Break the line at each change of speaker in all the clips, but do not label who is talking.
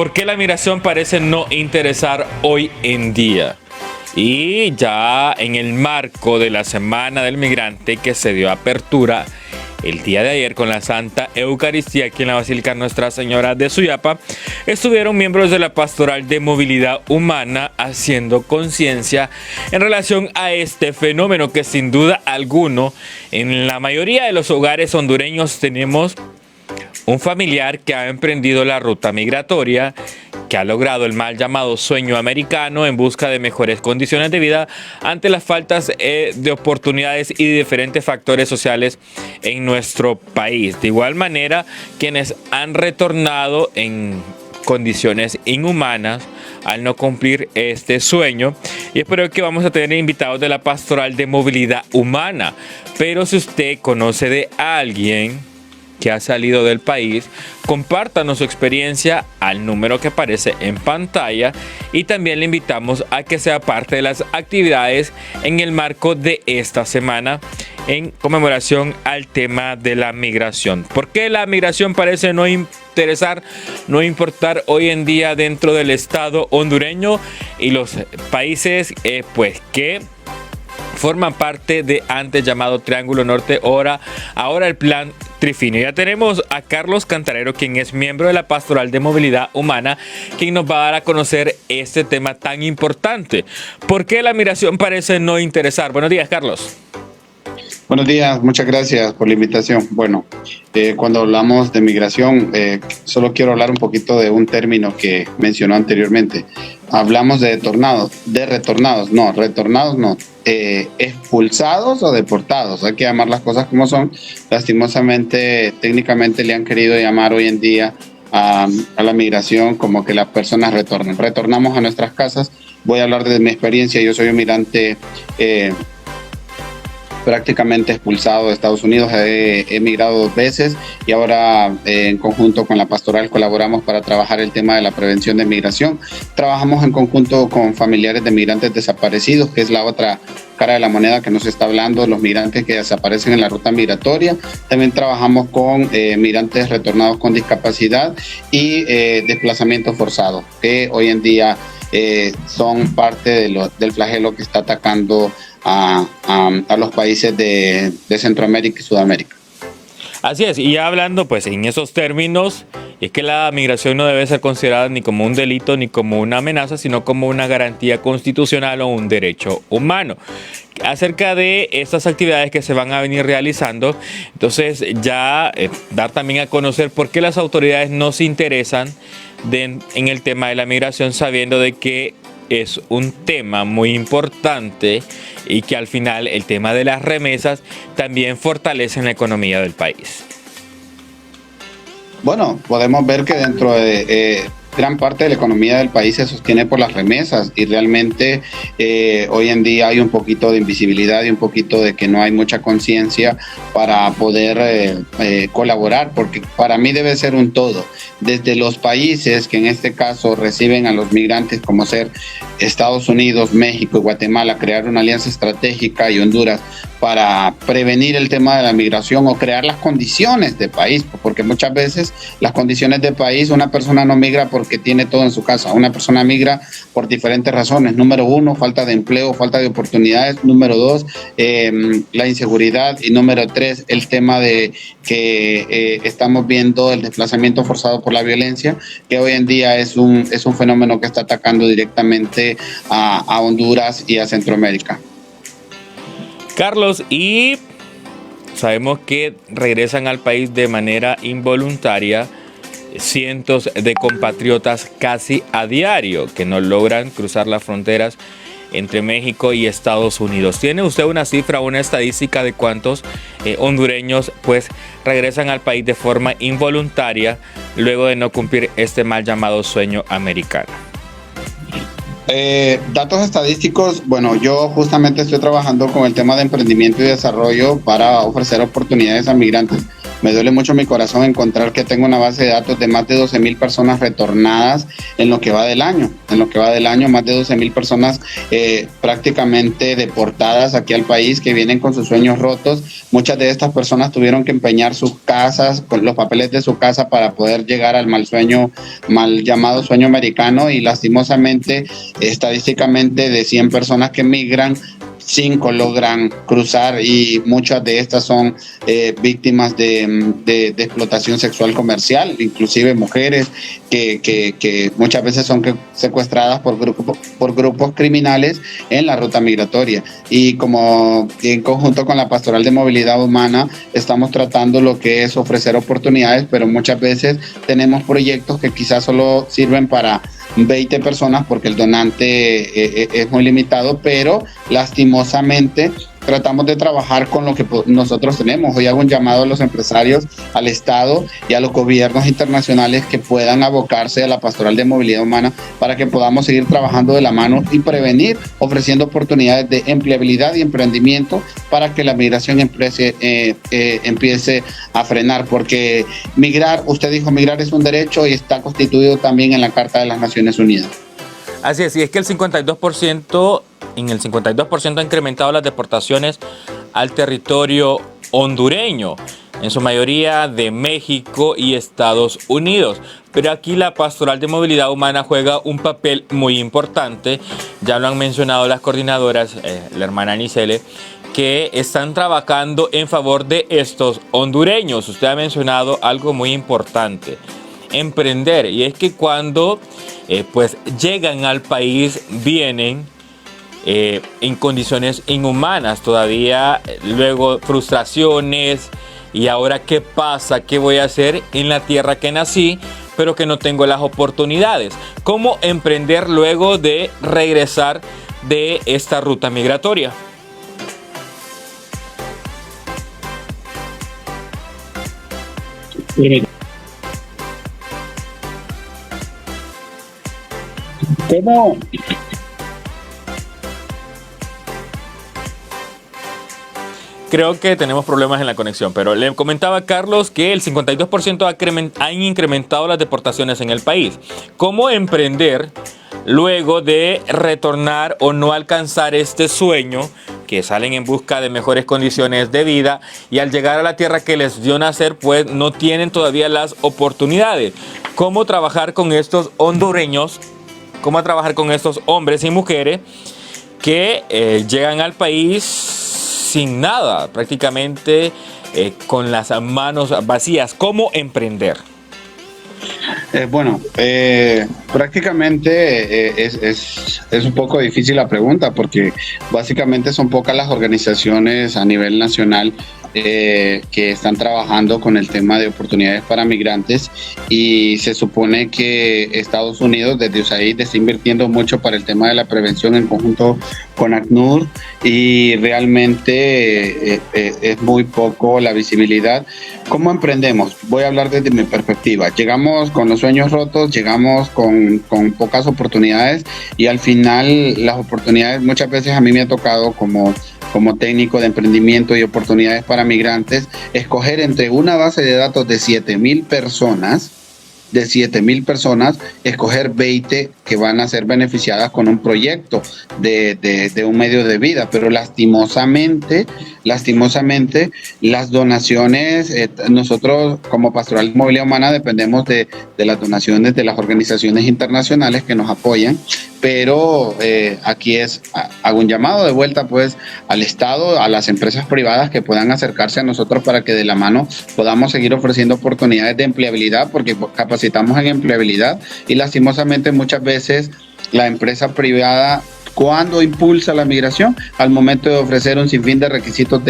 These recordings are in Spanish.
¿Por qué la migración parece no interesar hoy en día? Y ya en el marco de la Semana del Migrante, que se dio apertura el día de ayer con la Santa Eucaristía aquí en la Basílica Nuestra Señora de Suyapa, estuvieron miembros de la Pastoral de Movilidad Humana haciendo conciencia en relación a este fenómeno que sin duda alguno en la mayoría de los hogares hondureños tenemos un familiar que ha emprendido la ruta migratoria, que ha logrado el mal llamado sueño americano en busca de mejores condiciones de vida ante las faltas de oportunidades y de diferentes factores sociales en nuestro país. De igual manera, quienes han retornado en condiciones inhumanas al no cumplir este sueño. Y es por ello que vamos a tener invitados de la Pastoral de Movilidad Humana. Pero si usted conoce de alguien que ha salido del país, compártanos su experiencia al número que aparece en pantalla y también le invitamos a que sea parte de las actividades en el marco de esta semana en conmemoración al tema de la migración. ¿Por qué la migración parece no interesar, no importar hoy en día dentro del Estado hondureño y los países que forman parte de antes llamado Triángulo Norte, ahora el Plan Trifinio? Ya tenemos a Carlos Cantarero, quien es miembro de la Pastoral de Movilidad Humana, quien nos va a dar a conocer este tema tan importante. ¿Por qué la migración parece no interesar? Buenos días, Carlos.
Buenos días, muchas gracias por la invitación. Bueno, cuando hablamos de migración, solo quiero hablar un poquito de un término que mencionó anteriormente. Hablamos de retornados no. Expulsados o deportados, hay que llamar las cosas como son. Lastimosamente, técnicamente le han querido llamar hoy en día a la migración como que las personas retornamos a nuestras casas. Voy a hablar de mi experiencia. Yo soy un migrante prácticamente expulsado de Estados Unidos. He emigrado 2 veces y ahora en conjunto con la pastoral colaboramos para trabajar el tema de la prevención de migración. Trabajamos en conjunto con familiares de migrantes desaparecidos, que es la otra cara de la moneda que nos está hablando, los migrantes que desaparecen en la ruta migratoria. También trabajamos con migrantes retornados con discapacidad y desplazamiento forzado, que hoy en día son parte del flagelo que está atacando a los países de Centroamérica y Sudamérica.
Así es, y ya hablando pues en esos términos, es que la migración no debe ser considerada ni como un delito ni como una amenaza, sino como una garantía constitucional o un derecho humano. Acerca de estas actividades que se van a venir realizando, entonces ya dar también a conocer por qué las autoridades no se interesan en el tema de la migración, sabiendo de que es un tema muy importante y que al final el tema de las remesas también fortalece la economía del país.
Bueno, podemos ver que dentro de gran parte de la economía del país se sostiene por las remesas y realmente hoy en día hay un poquito de invisibilidad y un poquito de que no hay mucha conciencia para poder colaborar, porque para mí debe ser un todo. Desde los países que en este caso reciben a los migrantes, como ser Estados Unidos, México y Guatemala, crear una alianza estratégica, y Honduras para prevenir el tema de la migración o crear las condiciones de país, porque muchas veces las condiciones de país, una persona no migra porque tiene todo en su casa, una persona migra por diferentes razones. Número 1, falta de empleo, falta de oportunidades. Número 2, la inseguridad. Y número 3, el tema de que estamos viendo el desplazamiento forzado por la violencia, que hoy en día es un fenómeno que está atacando directamente a Honduras y a Centroamérica.
Carlos, y sabemos que regresan al país de manera involuntaria cientos de compatriotas casi a diario que no logran cruzar las fronteras entre México y Estados Unidos. ¿Tiene usted una cifra, una estadística de cuántos hondureños pues regresan al país de forma involuntaria luego de no cumplir este mal llamado sueño americano?
Datos estadísticos, bueno, yo justamente estoy trabajando con el tema de emprendimiento y desarrollo para ofrecer oportunidades a migrantes. Me duele mucho mi corazón encontrar que tengo una base de datos de más de 12,000 personas retornadas en lo que va del año. En lo que va del año, más de 12,000 personas prácticamente deportadas aquí al país, que vienen con sus sueños rotos. Muchas de estas personas tuvieron que empeñar sus casas, con los papeles de su casa, para poder llegar al mal llamado sueño americano, y lastimosamente, estadísticamente, de 100 personas que migran, 5 logran cruzar, y muchas de estas son víctimas de explotación sexual comercial, inclusive mujeres que muchas veces son secuestradas por grupos criminales en la ruta migratoria. Y como en conjunto con la Pastoral de Movilidad Humana estamos tratando lo que es ofrecer oportunidades, pero muchas veces tenemos proyectos que quizás solo sirven para 20 personas porque el donante es muy limitado, pero lastimosamente tratamos de trabajar con lo que nosotros tenemos. Hoy hago un llamado a los empresarios, al Estado y a los gobiernos internacionales que puedan abocarse a la Pastoral de Movilidad Humana para que podamos seguir trabajando de la mano y prevenir, ofreciendo oportunidades de empleabilidad y emprendimiento para que la migración empiece a frenar, porque migrar, usted dijo, migrar es un derecho y está constituido también en la Carta de las Naciones Unidas.
Así es, y es que en el 52% ha incrementado las deportaciones al territorio hondureño, en su mayoría de México y Estados Unidos. Pero aquí la Pastoral de Movilidad Humana juega un papel muy importante. Ya lo han mencionado las coordinadoras, la hermana Nicele, que están trabajando en favor de estos hondureños. Usted ha mencionado algo muy importante: emprender. Y es que cuando pues llegan al país, vienen en condiciones inhumanas todavía, luego frustraciones, y ahora qué pasa, qué voy a hacer en la tierra que nací, pero que no tengo las oportunidades. ¿Cómo emprender luego de regresar de esta ruta migratoria?
¿Cómo?
Creo que tenemos problemas en la conexión, pero le comentaba a Carlos que el 52% han incrementado las deportaciones en el país. ¿Cómo emprender luego de retornar o no alcanzar este sueño, que salen en busca de mejores condiciones de vida, y al llegar a la tierra que les dio nacer, pues no tienen todavía las oportunidades? ¿Cómo trabajar con estos hondureños? ¿Cómo trabajar con estos hombres y mujeres que llegan al país sin nada, prácticamente con las manos vacías? ¿Cómo emprender?
Prácticamente es un poco difícil la pregunta, porque básicamente son pocas las organizaciones a nivel nacional que están trabajando con el tema de oportunidades para migrantes, y se supone que Estados Unidos desde USAID está invirtiendo mucho para el tema de la prevención en conjunto con ACNUR, y realmente es muy poco la visibilidad. ¿Cómo emprendemos? Voy a hablar desde mi perspectiva. Llegamos con los sueños rotos, llegamos con pocas oportunidades, y al final las oportunidades, muchas veces a mí me ha tocado como técnico de emprendimiento y oportunidades para migrantes, escoger entre una base de datos de 7,000 personas, escoger 20 que van a ser beneficiadas con un proyecto de un medio de vida. Pero lastimosamente las donaciones, nosotros como Pastoral de Movilidad Humana dependemos de las donaciones de las organizaciones internacionales que nos apoyan, pero aquí hago un llamado de vuelta pues al Estado, a las empresas privadas que puedan acercarse a nosotros para que de la mano podamos seguir ofreciendo oportunidades de empleabilidad, porque capacitamos en empleabilidad, y lastimosamente muchas veces la empresa privada, cuando impulsa la migración, al momento de ofrecer un sinfín de requisitos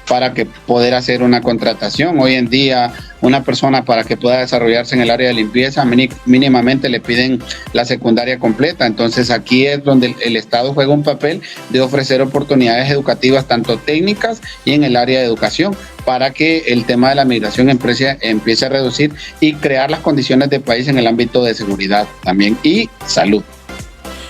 para que poder hacer una contratación. Hoy en día, una persona, para que pueda desarrollarse en el área de limpieza, mínimamente le piden la secundaria completa. Entonces aquí es donde el Estado juega un papel de ofrecer oportunidades educativas, tanto técnicas y en el área de educación, para que el tema de la migración empiece a reducir y crear las condiciones de país en el ámbito de seguridad también y salud.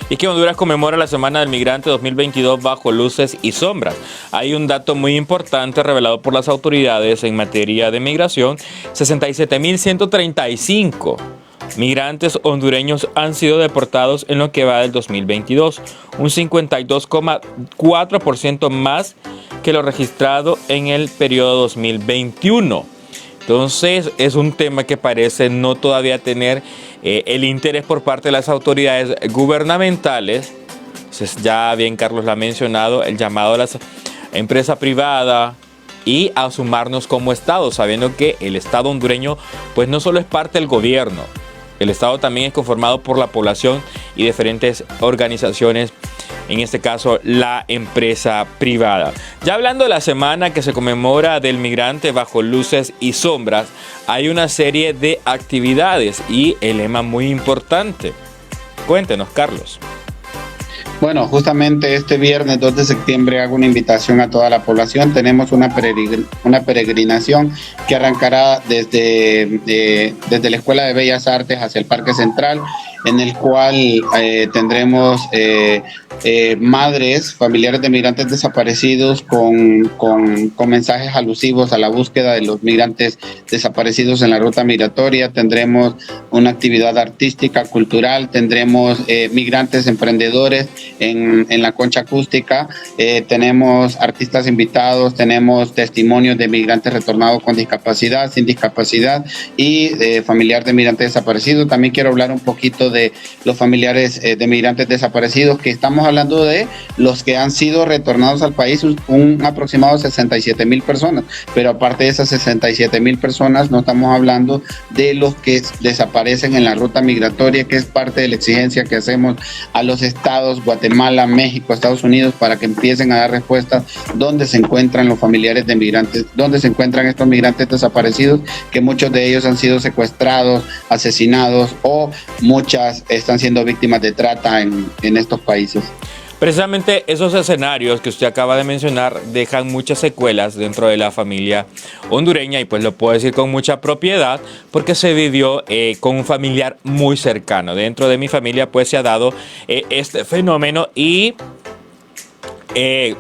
Y que Honduras conmemora la Semana del Migrante 2022 bajo luces y sombras. Hay un dato muy importante revelado por las autoridades en materia de migración. 67.135 migrantes hondureños han sido deportados en lo que va del 2022, un 52,4% más que lo registrado en el periodo 2021. Entonces es un tema que parece no todavía tener el interés por parte de las autoridades gubernamentales. Entonces, ya bien Carlos lo ha mencionado, el llamado a la empresa privada y a sumarnos como Estado, sabiendo que el Estado hondureño pues no solo es parte del gobierno, el Estado también es conformado por la población y diferentes organizaciones, en este caso la empresa privada. Ya hablando de la semana que se conmemora del migrante bajo luces y sombras, hay una serie de actividades y el lema muy importante. Cuéntenos, Carlos.
Bueno, justamente este viernes 2 de septiembre hago una invitación a toda la población. Tenemos una peregrinación que arrancará desde la Escuela de Bellas Artes hacia el Parque Central, en el cual tendremos madres, familiares de migrantes desaparecidos con mensajes alusivos a la búsqueda de los migrantes desaparecidos en la ruta migratoria. Tendremos una actividad artística, cultural, tendremos migrantes emprendedores en la concha acústica, tenemos artistas invitados, tenemos testimonios de migrantes retornados con discapacidad, sin discapacidad y familiar de migrantes desaparecidos. También quiero hablar un poquito de los familiares de migrantes desaparecidos, que estamos hablando de los que han sido retornados al país, un aproximado de 67,000 personas, pero aparte de esas 67,000 personas no estamos hablando de los que desaparecen en la ruta migratoria, que es parte de la exigencia que hacemos a los estados Guatemala, México, Estados Unidos, para que empiecen a dar respuestas dónde se encuentran los familiares de migrantes, dónde se encuentran estos migrantes desaparecidos, que muchos de ellos han sido secuestrados, asesinados o muchas están siendo víctimas de trata en estos países.
Precisamente esos escenarios que usted acaba de mencionar dejan muchas secuelas dentro de la familia hondureña, y pues lo puedo decir con mucha propiedad porque se vivió con un familiar muy cercano. Dentro de mi familia pues se ha dado este fenómeno y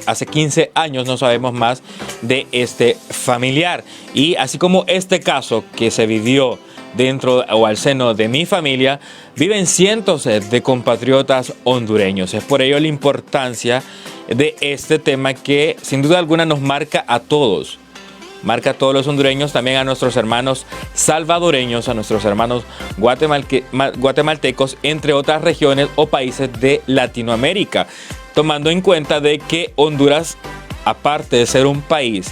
hace 15 años no sabemos más de este familiar. Y así como este caso que se vivió dentro o al seno de mi familia, viven cientos de compatriotas hondureños. Es por ello la importancia de este tema, que sin duda alguna nos marca a todos. Marca a todos los hondureños, también a nuestros hermanos salvadoreños, a nuestros hermanos guatemaltecos, entre otras regiones o países de Latinoamérica. Tomando en cuenta de que Honduras, aparte de ser un país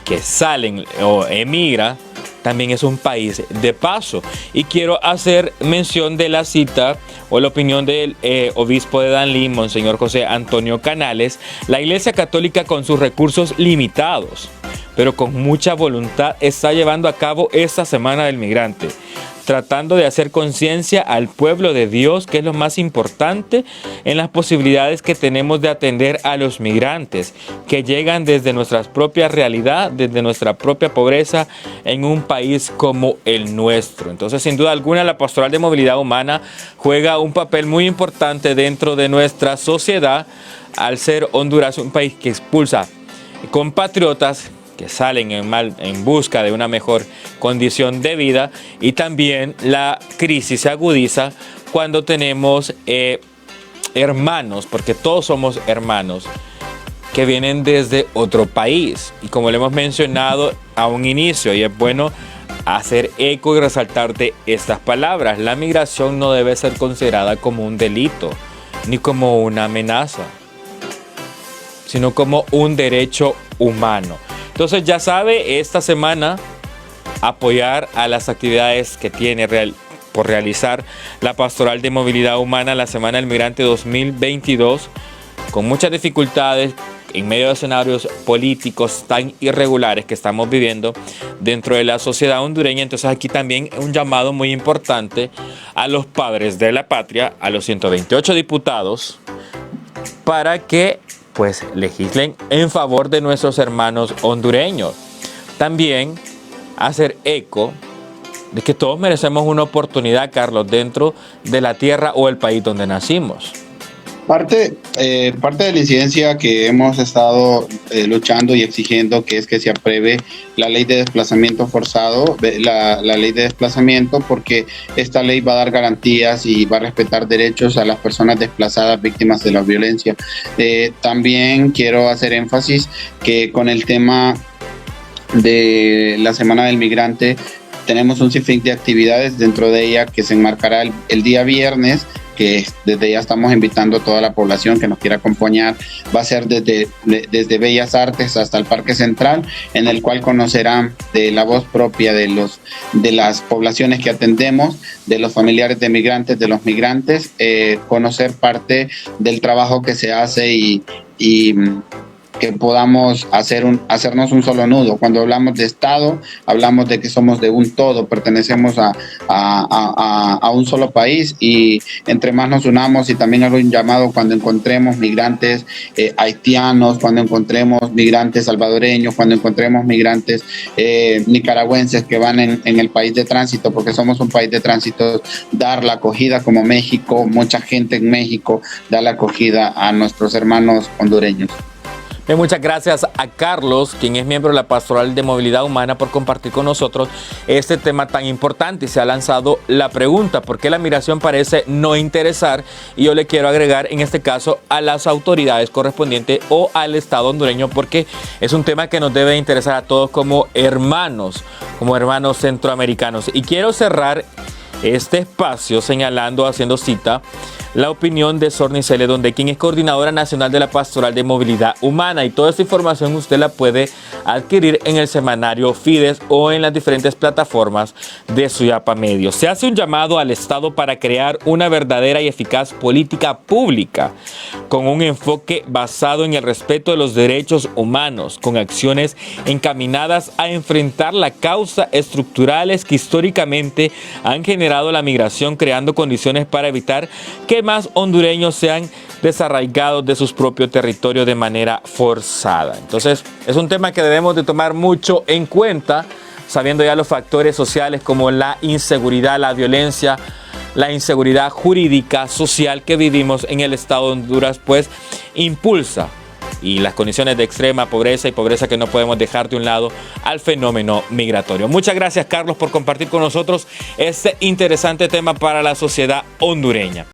que salen o emigra, también es un país de paso. Y quiero hacer mención de la cita o la opinión del obispo de Danlí, Monseñor José Antonio Canales. La Iglesia Católica, con sus recursos limitados, pero con mucha voluntad, está llevando a cabo esta Semana del Migrante, tratando de hacer conciencia al pueblo de Dios, que es lo más importante, en las posibilidades que tenemos de atender a los migrantes que llegan desde nuestra propia realidad, desde nuestra propia pobreza, en un país como el nuestro. Entonces, sin duda alguna, la Pastoral de Movilidad Humana juega un papel muy importante dentro de nuestra sociedad, al ser Honduras un país que expulsa compatriotas que salen en busca de una mejor condición de vida, y también la crisis se agudiza cuando tenemos hermanos, porque todos somos hermanos, que vienen desde otro país. Y como le hemos mencionado a un inicio, y es bueno hacer eco y resaltar de estas palabras, la migración no debe ser considerada como un delito, ni como una amenaza, sino como un derecho humano. Entonces, ya sabe, esta semana apoyar a las actividades que tiene por realizar la Pastoral de Movilidad Humana, la Semana del Migrante 2022, con muchas dificultades en medio de escenarios políticos tan irregulares que estamos viviendo dentro de la sociedad hondureña. Entonces, aquí también un llamado muy importante a los padres de la patria, a los 128 diputados, para que pues legislen en favor de nuestros hermanos hondureños. También hacer eco de que todos merecemos una oportunidad, Carlos, dentro de la tierra o el país donde nacimos.
Parte de la incidencia que hemos estado luchando y exigiendo, que es que se apruebe la ley de desplazamiento forzado, la ley de desplazamiento, porque esta ley va a dar garantías y va a respetar derechos a las personas desplazadas víctimas de la violencia. También quiero hacer énfasis que con el tema de la Semana del Migrante tenemos un sinfín de actividades, dentro de ella que se enmarcará el día viernes, que desde ya estamos invitando a toda la población que nos quiera acompañar. Va a ser desde Bellas Artes hasta el Parque Central, en el cual conocerán de la voz propia de las poblaciones que atendemos, de los familiares de migrantes, de los migrantes, conocer parte del trabajo que se hace y que podamos hacernos un solo nudo. Cuando hablamos de Estado, hablamos de que somos de un todo, pertenecemos a un solo país, y entre más nos unamos, y también hago un llamado cuando encontremos migrantes haitianos, cuando encontremos migrantes salvadoreños, cuando encontremos migrantes nicaragüenses que van en el país de tránsito, porque somos un país de tránsito, dar la acogida como México, mucha gente en México da la acogida a nuestros hermanos hondureños.
Bien, muchas gracias a Carlos, quien es miembro de la Pastoral de Movilidad Humana, por compartir con nosotros este tema tan importante. Y se ha lanzado la pregunta: ¿por qué la migración parece no interesar? Y yo le quiero agregar, en este caso, a las autoridades correspondientes o al Estado hondureño, porque es un tema que nos debe interesar a todos como hermanos centroamericanos. Y quiero cerrar este espacio señalando, haciendo cita, la opinión de Sorny Celedón, quien es coordinadora nacional de la Pastoral de Movilidad Humana. Y toda esta información usted la puede adquirir en el semanario Fides o en las diferentes plataformas de Suyapa Medios. Se hace un llamado al Estado para crear una verdadera y eficaz política pública con un enfoque basado en el respeto de los derechos humanos, con acciones encaminadas a enfrentar las causas estructurales que históricamente han generado la migración, creando condiciones para evitar que más hondureños sean desarraigados de sus propios territorios de manera forzada. Entonces, es un tema que debemos de tomar mucho en cuenta, sabiendo ya los factores sociales como la inseguridad, la violencia, la inseguridad jurídica, social que vivimos en el estado de Honduras, pues impulsa, y las condiciones de extrema pobreza y pobreza que no podemos dejar de un lado, al fenómeno migratorio. Muchas gracias, Carlos, por compartir con nosotros este interesante tema para la sociedad hondureña.